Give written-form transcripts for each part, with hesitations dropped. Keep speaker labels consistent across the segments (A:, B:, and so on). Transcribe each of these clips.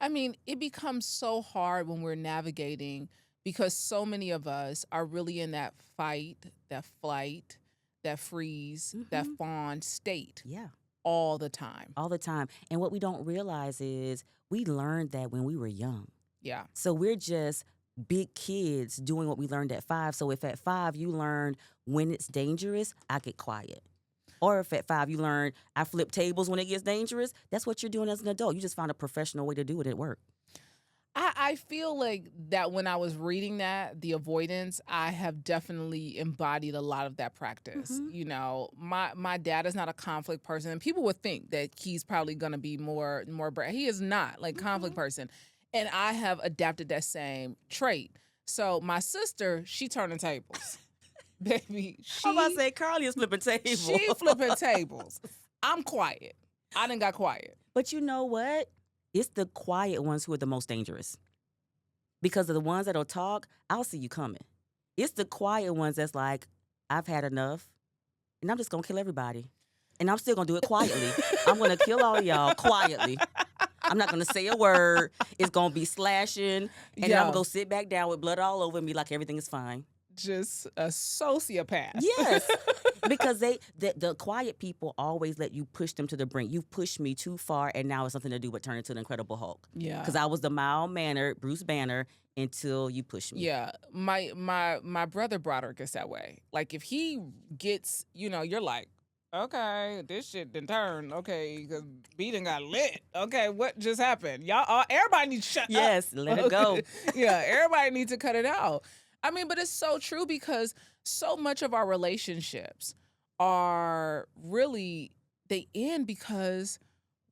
A: I mean, it becomes so hard when we're navigating because so many of us are really in that fight, that flight, that freeze, that
B: Mm-hmm.
A: fawn state
B: Yeah,
A: all the time.
B: all the time. And what we don't realize is we learned that when we were young.
A: Yeah.
B: So we're just big kids doing what we learned at 5. So if at 5 you learned when it's dangerous, I get quiet. Or if at 5 you learn I flip tables when it gets dangerous, that's what you're doing as an adult. You just found a professional way to do it at work.
A: I feel like that when I was reading that, the avoidance, I have definitely embodied a lot of that practice.
B: Mm-hmm.
A: You know, my dad is not a conflict person, and people would think that he's probably gonna be more he is not like conflict person. And I have adapted that same trait. So my sister, she turning tables. Baby,
B: I'm about to say Carly is flipping tables.
A: she flipping tables. I'm quiet. I done got quiet.
B: But you know what? It's the quiet ones who are the most dangerous. Because of the ones that'll talk, I'll see you coming. It's the quiet ones that's like, I've had enough, and I'm just gonna kill everybody. And I'm still gonna do it quietly. I'm gonna kill all of y'all quietly. I'm not gonna say a word. It's gonna be slashing, and then I'm gonna go sit back down with blood all over and be like, everything is fine.
A: Just a sociopath.
B: Yes, because the quiet people always let you push them to the brink. You've pushed me too far, and now it's nothing to do but turn into the Incredible Hulk.
A: Yeah.
B: Because I was the mild-mannered Bruce Banner until you pushed me.
A: Yeah. My brother Broderick is that way. Like if he gets, you're like, okay, this shit done turned. Okay, because B done got lit. Okay, what just happened? Y'all, everybody needs to shut up.
B: Yes, let it go.
A: Yeah, everybody needs to cut it out. I mean, but it's so true because so much of our relationships are really, they end because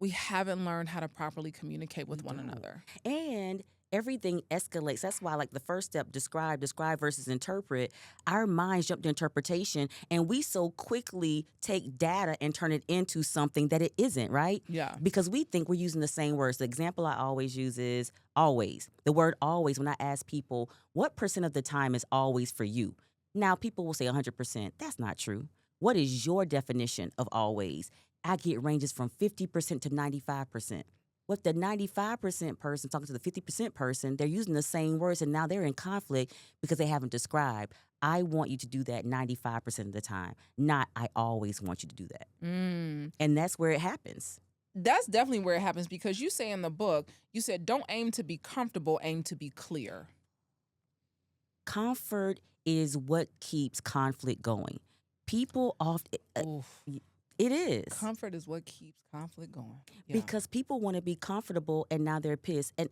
A: we haven't learned how to properly communicate with one another.
B: And everything escalates. That's why, like, the first step, describe versus interpret. Our minds jump to interpretation, and we so quickly take data and turn it into something that it isn't, right?
A: Yeah.
B: Because we think we're using the same words. The example I always use is always. The word always, when I ask people, what % of the time is always for you? Now, people will say 100%. That's not true. What is your definition of always? I get ranges from 50% to 95%. With the 95% person talking to the 50% person, they're using the same words, and now they're in conflict because they haven't described. I want you to do that 95% of the time, not I always want you to do that. And that's where it happens.
A: That's definitely where it happens because you say in the book, you said, don't aim to be comfortable, aim to be clear.
B: Comfort is what keeps conflict going. People often... It is.
A: Comfort is what keeps conflict going. Yeah.
B: Because people want to be comfortable and now they're pissed. And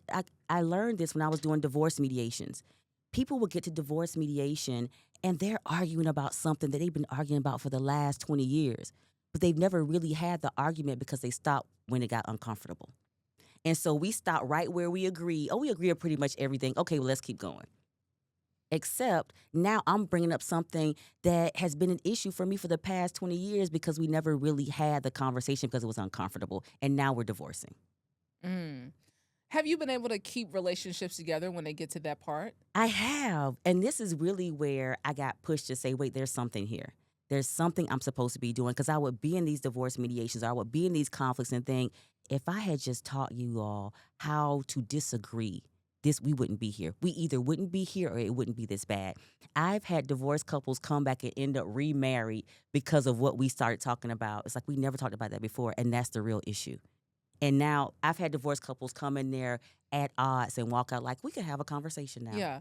B: I learned this when I was doing divorce mediations. People will get to divorce mediation and they're arguing about something that they've been arguing about for the last 20 years. But they've never really had the argument because they stopped when it got uncomfortable. And so we stop right where we agree. Oh, we agree on pretty much everything. Okay, well, let's keep going. Except now I'm bringing up something that has been an issue for me for the past 20 years because we never really had the conversation because it was uncomfortable. And now we're divorcing.
A: Have you been able to keep relationships together when they get to that part?
B: I have. And this is really where I got pushed to say, wait, there's something here. There's something I'm supposed to be doing because I would be in these divorce mediations or I would be in these conflicts and think, if I had just taught you all how to disagree, we wouldn't be here. We either wouldn't be here or it wouldn't be this bad. I've had divorced couples come back and end up remarried because of what we started talking about. It's like we never talked about that before, and that's the real issue. And now I've had divorced couples come in there at odds and walk out like, we could have a conversation now.
A: Yeah,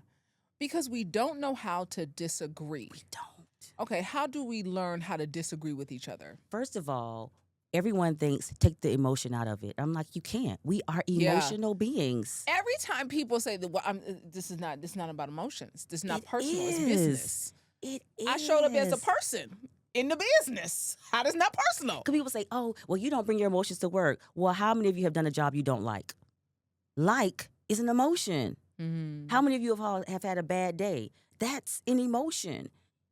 A: because we don't know how to disagree.
B: We don't.
A: Okay, how do we learn how to disagree with each other?
B: First of all, everyone thinks take the emotion out of it. I'm like, you can't. We are emotional beings.
A: Every time people say that, this is not about emotions. This is not personal.
B: Is.
A: It's business.
B: It is.
A: I showed up as a person in the business. How does not personal?
B: Because people say, oh, well, you don't bring your emotions to work. Well, how many of you have done a job you don't like? Like is an emotion. How many of you have had a bad day? That's an emotion.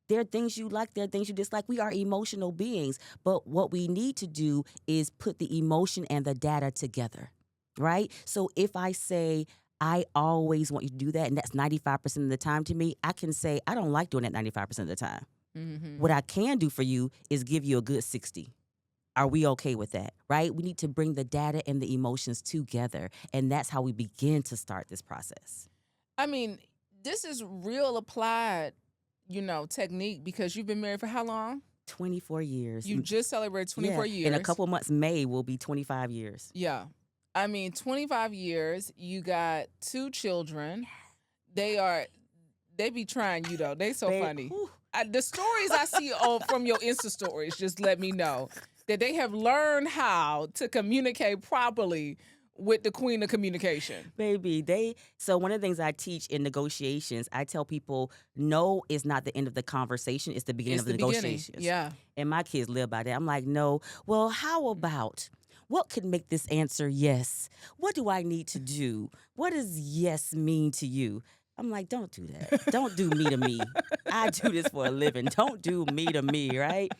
B: There are things you like, there are things you dislike. We are emotional beings. But what we need to do is put the emotion and the data together, right? So if I say, I always want you to do that, and that's 95% of the time to me, I can say, I don't like doing that 95% of the time. What I can do for you is give you a good 60. Are we okay with that, right? We need to bring the data and the emotions together, and that's how we begin to start this process.
A: I mean, this is real applied, technique, because you've been married for how long?
B: 24 years.
A: You just celebrated 24
B: yeah.
A: years.
B: In a couple months, May will be 25 years.
A: Yeah. I mean, 25 years, you got 2 children. They be trying you, though. They so funny. The stories I see from your Insta stories just let me know that they have learned how to communicate properly with the queen of communication.
B: Baby, so one of the things I teach in negotiations, I tell people no is not the end of the conversation, it's the beginning of the negotiations.
A: Yeah.
B: And my kids live by that. I'm like, no, well, how about, what could make this answer yes? What do I need to do? What does yes mean to you? I'm like, don't do that. Don't do me to me. I do this for a living. Don't do me to me, right?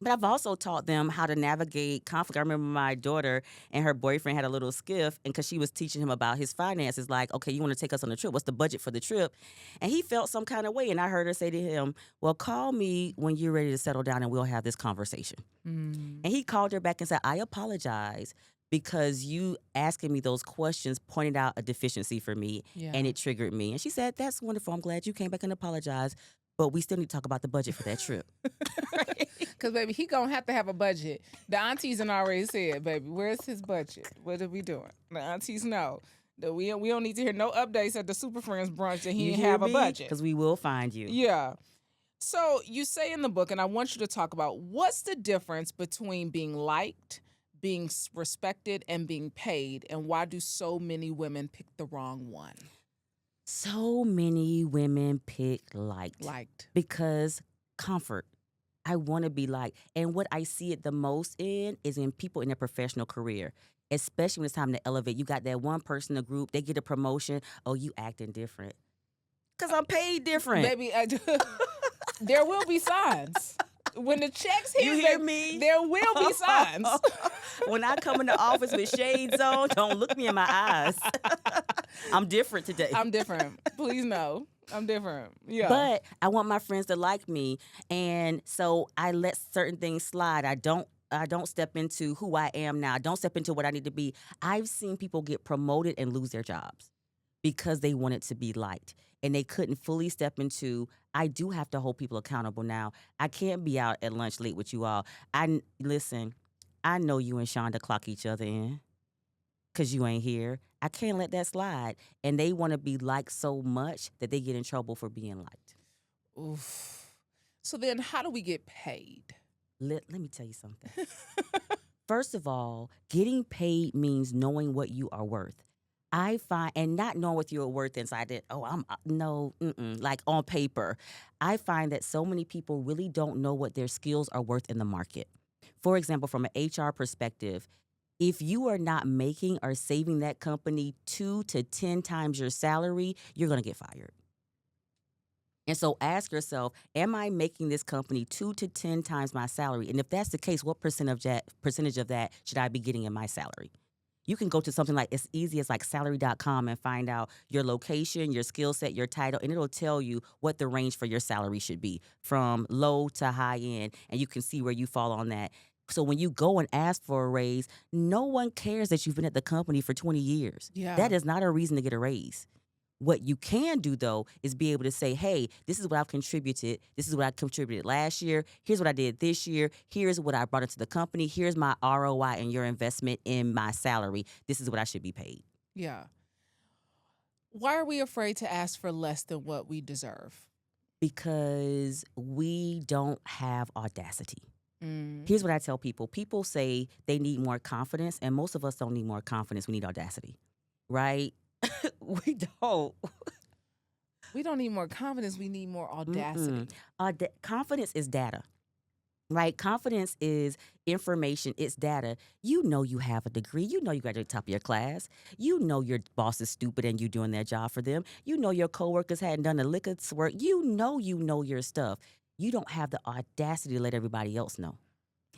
B: But I've also taught them how to navigate conflict. I remember my daughter and her boyfriend had a little skiff, and because she was teaching him about his finances, like, okay, you want to take us on a trip? What's the budget for the trip? And he felt some kind of way, and I heard her say to him, well, call me when you're ready to settle down, and we'll have this conversation. And he called her back and said, I apologize because you asking me those questions pointed out a deficiency for me, and it triggered me. And she said, that's wonderful. I'm glad you came back and apologized, but we still need to talk about the budget for that trip.
A: Because, baby, he going to have a budget. The aunties done already said, baby, where's his budget? What are we doing? The aunties know that we don't need to hear no updates at the Super Friends brunch that he didn't have a budget.
B: Because we will find you.
A: Yeah. So you say in the book, and I want you to talk about, what's the difference between being liked, being respected, and being paid, and why do so many women pick the wrong one?
B: So many women pick liked. Because comfort. I want to be liked. And what I see it the most in is in people in their professional career, especially when it's time to elevate. You got that one person in the group, they get a promotion. Oh, you acting different. Because I'm paid different.
A: Baby, there will be signs. When the checks hit,
B: you hear me?
A: There will be signs.
B: When I come in the office with shades on, don't look me in my eyes. I'm different today.
A: I'm different. Please know. I'm different. Yeah.
B: But I want my friends to like me. And so I let certain things slide. I don't step into who I am now. I don't step into what I need to be. I've seen people get promoted and lose their jobs because they wanted to be liked. And they couldn't fully step into, I do have to hold people accountable now. I can't be out at lunch late with you all. Listen, I know you and Shonda clock each other in because you ain't here. I can't let that slide. And they want to be liked so much that they get in trouble for being liked.
A: Oof. So then how do we get paid?
B: Let me tell you something. First of all, getting paid means knowing what you are worth. I find, and not knowing what you're worth inside it, like on paper. I find that so many people really don't know what their skills are worth in the market. For example, from an HR perspective, if you are not making or saving that company 2 to 10 times your salary, you're going to get fired. And so ask yourself, am I making this company 2 to 10 times my salary? And if that's the case, what percentage of that should I be getting in my salary? You can go to something like as easy as like salary.com and find out your location, your skill set, your title, and it'll tell you what the range for your salary should be from low to high end, and you can see where you fall on that. So when you go and ask for a raise, no one cares that you've been at the company for 20 years.
A: Yeah.
B: That is not a reason to get a raise. What you can do, though, is be able to say, hey, this is what I've contributed. This is what I contributed last year. Here's what I did this year. Here's what I brought into the company. Here's my ROI and your investment in my salary. This is what I should be paid.
A: Yeah. Why are we afraid to ask for less than what we deserve?
B: Because we don't have audacity. Here's what I tell people. People say they need more confidence, and most of us don't need more confidence. We need audacity, right? We don't.
A: We don't need more confidence. We need more audacity.
B: Confidence is data, right? Confidence is information. It's data. You know you have a degree. You know you got to the top of your class. You know your boss is stupid and you doing their job for them. You know your coworkers hadn't done the lick of work. You know your stuff. You don't have the audacity to let everybody else know.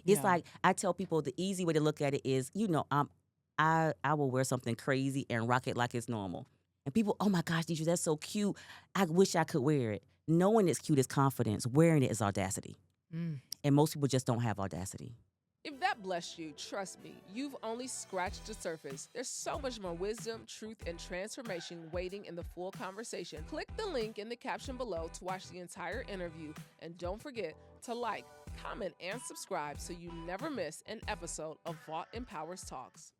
B: It's like I tell people the easy way to look at it is, I will wear something crazy and rock it like it's normal. And people, oh my gosh, Dethra, that's so cute. I wish I could wear it. Knowing it's cute is confidence. Wearing it is audacity. And most people just don't have audacity.
A: If that blessed you, trust me, you've only scratched the surface. There's so much more wisdom, truth, and transformation waiting in the full conversation. Click the link in the caption below to watch the entire interview, and don't forget to like, comment, and subscribe so you never miss an episode of Vault Empowers Talks.